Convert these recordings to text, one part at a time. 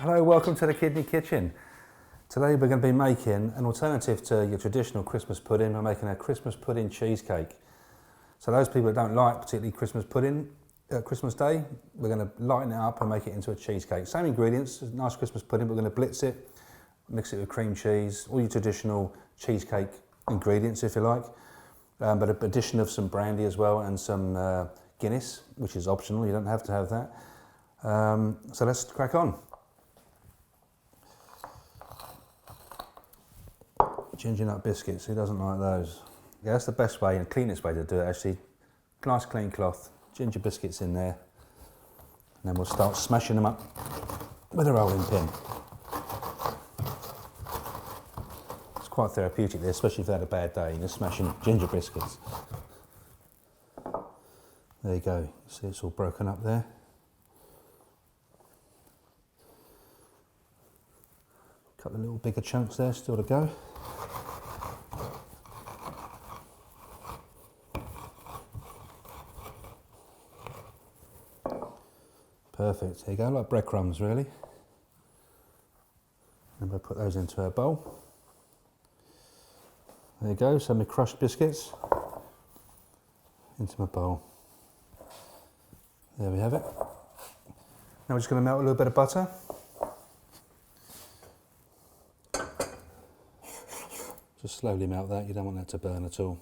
Hello, welcome to the Kidney Kitchen. Today we're going to be making an alternative to your traditional Christmas pudding. We're making a Christmas pudding cheesecake. So those people that don't like particularly Christmas pudding at Christmas Day, we're going to lighten it up and make it into a cheesecake. Same ingredients, nice Christmas pudding, but we're going to blitz it, mix it with cream cheese, all your traditional cheesecake ingredients if you like, but an addition of some brandy as well and some Guinness, which is optional, you don't have to have that. So let's crack on. Ginger nut biscuits, who doesn't like those? Yeah, that's the best way and cleanest way to do it actually. Nice clean cloth, ginger biscuits in there, and then we'll start smashing them up with a rolling pin. It's quite therapeutic there, especially if you've had a bad day, you're smashing ginger biscuits. There you go, see it's all broken up there. A couple of little bigger chunks there still to go. Perfect, there you go, like breadcrumbs really. And we'll put those into a bowl. There you go, some of my crushed biscuits into my bowl. There we have it. Now we're just going to melt a little bit of butter. Just slowly melt that, you don't want that to burn at all.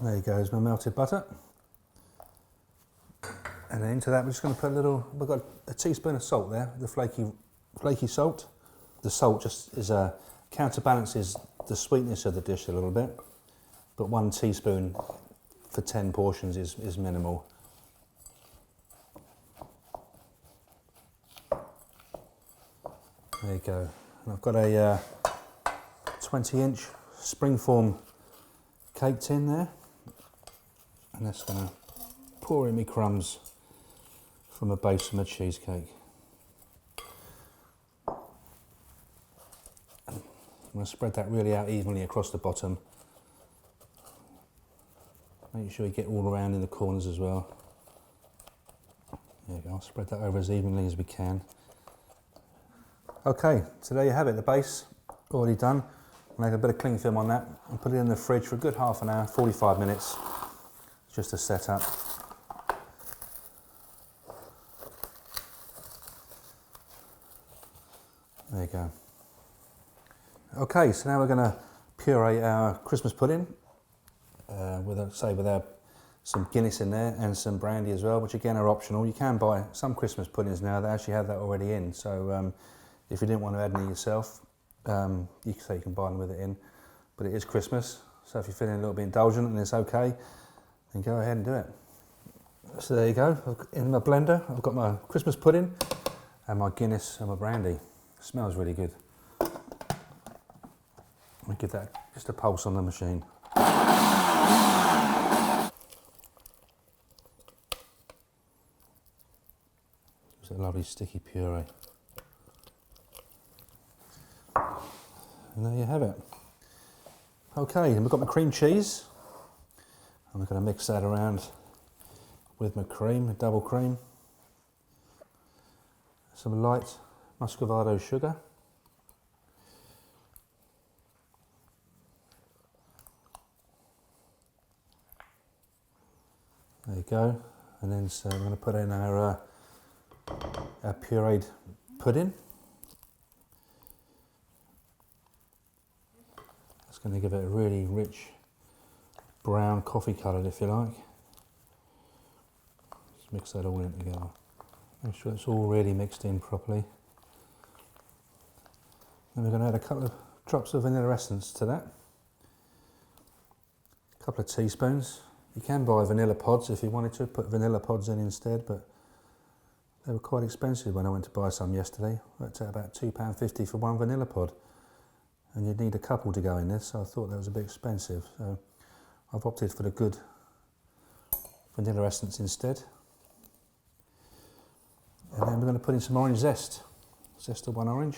There you go, is my melted butter. And then into that we're just going to put a little, we've got a teaspoon of salt there, the flaky salt. The salt just is counterbalances the sweetness of the dish a little bit, but 1 teaspoon for 10 portions is minimal. There you go. And I've got a 20-inch springform cake tin there. And that's going to pour in my crumbs from the base of my cheesecake. I'm going to spread that really out evenly across the bottom. Make sure you get all around in the corners as well. There you go, I'll spread that over as evenly as we can. Okay, so there you have it, the base already done. Make a bit of cling film on that and put it in the fridge for a good half an hour, 45 minutes, just to set up. There you go. Okay, so now we're going to puree our Christmas pudding with some Guinness in there and some brandy as well, which again are optional. You can buy some Christmas puddings now that actually have that already in, so if you didn't want to add any yourself, you can buy them with it in, but it is Christmas, so if you're feeling a little bit indulgent and it's okay, then go ahead and do it. So there you go, in my blender I've got my Christmas pudding and my Guinness and my brandy. It smells really good. I'll give that just a pulse on the machine. It's a lovely sticky puree. And there you have it. Okay, then we've got my cream cheese. And we're going to mix that around with my cream, double cream. Some light muscovado sugar. There you go. And then so I'm going to put in our pureed pudding. It's going to give it a really rich brown coffee colour if you like. Just mix that all in together. Make sure it's all really mixed in properly. Then we're going to add a couple of drops of vanilla essence to that. A couple of teaspoons. You can buy vanilla pods if you wanted to, put vanilla pods in instead, but they were quite expensive when I went to buy some yesterday. Worked out about £2.50 for 1 vanilla pod. And you'd need a couple to go in this, so I thought that was a bit expensive. So I've opted for the good vanilla essence instead. And then we're going to put in some orange zest. Zest of 1 orange.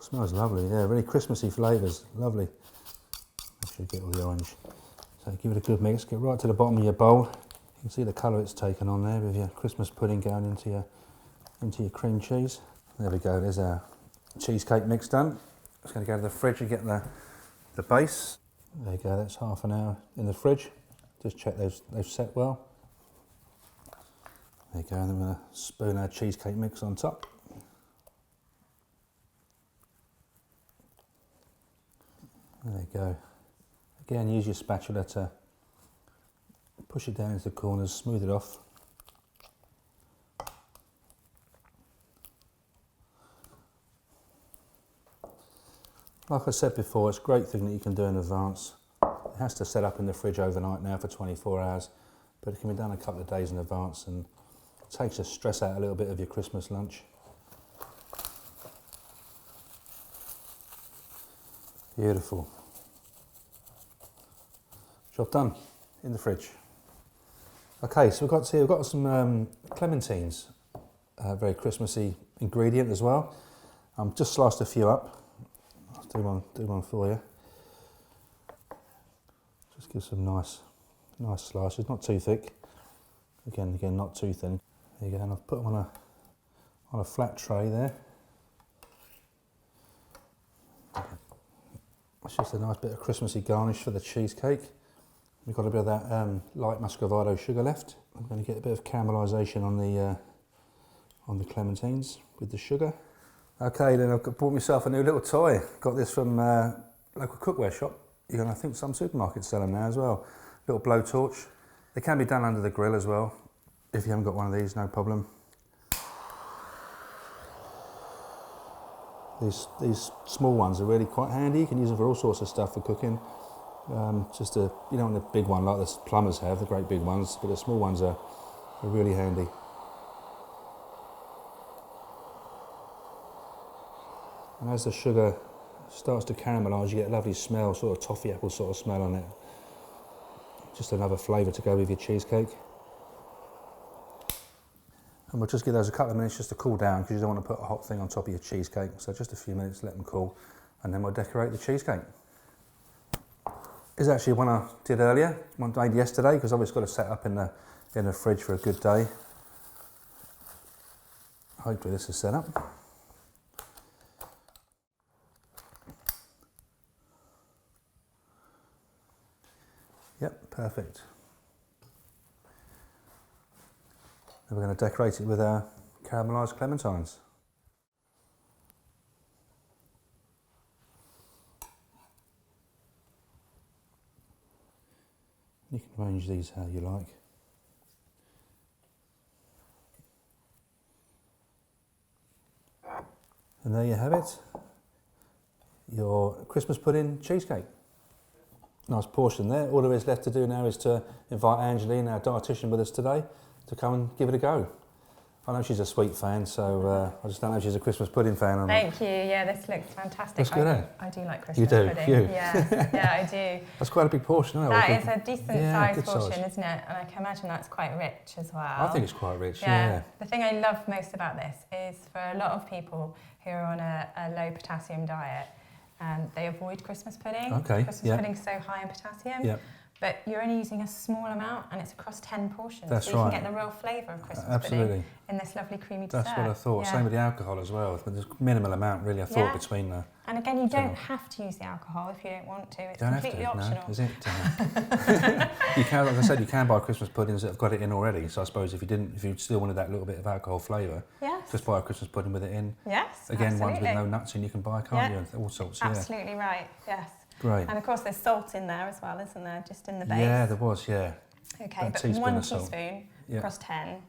Smells lovely, yeah, really Christmassy flavours, lovely. so you get all the orange. So give it a good mix, get right to the bottom of your bowl. You can see the colour it's taken on there with your Christmas pudding going into your cream cheese. There we go, there's our cheesecake mix done. It's going to go to the fridge and get the base. There you go, that's half an hour in the fridge. Just check they've set well. There you go, and then we're going to spoon our cheesecake mix on top. There you go. Again, use your spatula to push it down into the corners, smooth it off. Like I said before, it's a great thing that you can do in advance. It has to set up in the fridge overnight now for 24 hours, but it can be done a couple of days in advance and takes the stress out a little bit of your Christmas lunch. Beautiful. Job done in the fridge. Okay, so we've got some clementines, a very Christmassy ingredient as well. Just sliced a few up. I'll do one for you. Just give some nice slices, not too thick. Again, not too thin. There you go, and I've put them on a flat tray there. It's just a nice bit of Christmassy garnish for the cheesecake. We've got a bit of that light muscovado sugar left. I'm going to get a bit of caramelisation on the clementines with the sugar. Okay, then I've bought myself a new little toy. Got this from local cookware shop. I think some supermarkets sell them now as well. Little blowtorch. They can be done under the grill as well. If you haven't got one of these, no problem. These small ones are really quite handy. You can use them for all sorts of stuff for cooking. You don't want a big one like the plumbers have, the great big ones, but the small ones are really handy. And as the sugar starts to caramelise, you get a lovely smell, sort of toffee apple sort of smell on it. Just another flavour to go with your cheesecake. And we'll just give those a couple of minutes just to cool down, because you don't want to put a hot thing on top of your cheesecake. So just a few minutes, let them cool, and then we'll decorate the cheesecake. This is actually one I did earlier, one I made yesterday, because I've always got to set up in the fridge for a good day. Hopefully this is set up. Yep, perfect. And we're going to decorate it with our caramelised clementines. You can arrange these how you like. And there you have it, your Christmas pudding cheesecake. Nice portion there. All there is left to do now is to invite Angeline, our dietitian with us today, to come and give it a go. I know she's a sweet fan, so I just don't know if she's a Christmas pudding fan or not. Thank you. Yeah, this looks fantastic. That's good, eh? I do like Christmas pudding. You? Yeah, I do. That's quite a big portion, isn't it? That is a decent sized portion, size. isn't it? And I can imagine that's quite rich as well. I think it's quite rich, yeah. The thing I love most about this is for a lot of people who are on a low potassium diet, they avoid Christmas pudding. Okay, Christmas pudding's so high in potassium. Yeah. But you're only using a small amount, and it's across 10 portions. That's so you right. can get the real flavour of Christmas Absolutely. pudding in this lovely creamy dessert. That's what I thought. Same with the alcohol as well. But there's minimal amount, really, I thought, between the... And again, you don't have to use the alcohol if you don't want to. It's don't completely have to, optional. No, is it? You can, like I said, you can buy Christmas puddings that have got it in already. So I suppose if you still wanted that little bit of alcohol flavour, just buy a Christmas pudding with it in. Yes, again, absolutely. ones with no nuts in you can buy, can't you? All sorts, Absolutely right, yes. Great. And of course there's salt in there as well, isn't there? Just in the base. Yeah, there was, yeah. Okay, but 1 teaspoon across 10.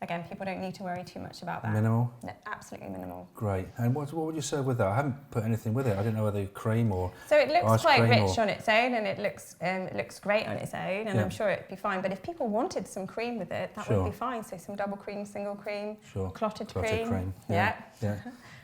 Again, people don't need to worry too much about that. Minimal? No, absolutely minimal. Great. And what would you serve with that? I haven't put anything with it. I didn't know whether cream or So it looks quite rich or... on its own, and it looks great on its own, and I'm sure it'd be fine. But if people wanted some cream with it, that would be fine. So some double cream, single cream, clotted cream. Yeah.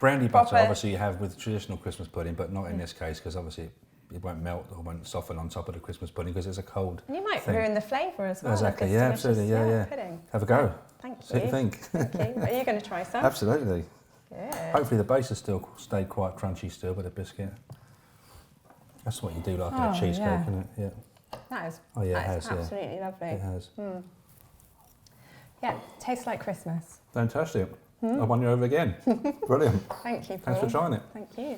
Brandy butter, obviously, you have with traditional Christmas pudding, but not in this case, because obviously it won't melt or won't soften on top of the Christmas pudding because it's a cold And you might ruin the flavour as well. Exactly, yeah, absolutely, yeah. Pudding. Have a go. Thank you. See what you think. Thank you. Are you going to try some? Absolutely. Good. Hopefully the base has still stayed quite crunchy still with the biscuit. That's what you do like in a cheesecake, isn't it? Yeah. That is. Oh yeah, that is absolutely lovely. It has. Yeah, tastes like Christmas. Fantastic. I won you over again. Brilliant. Thank you, Paul. Thanks for trying it. Thank you.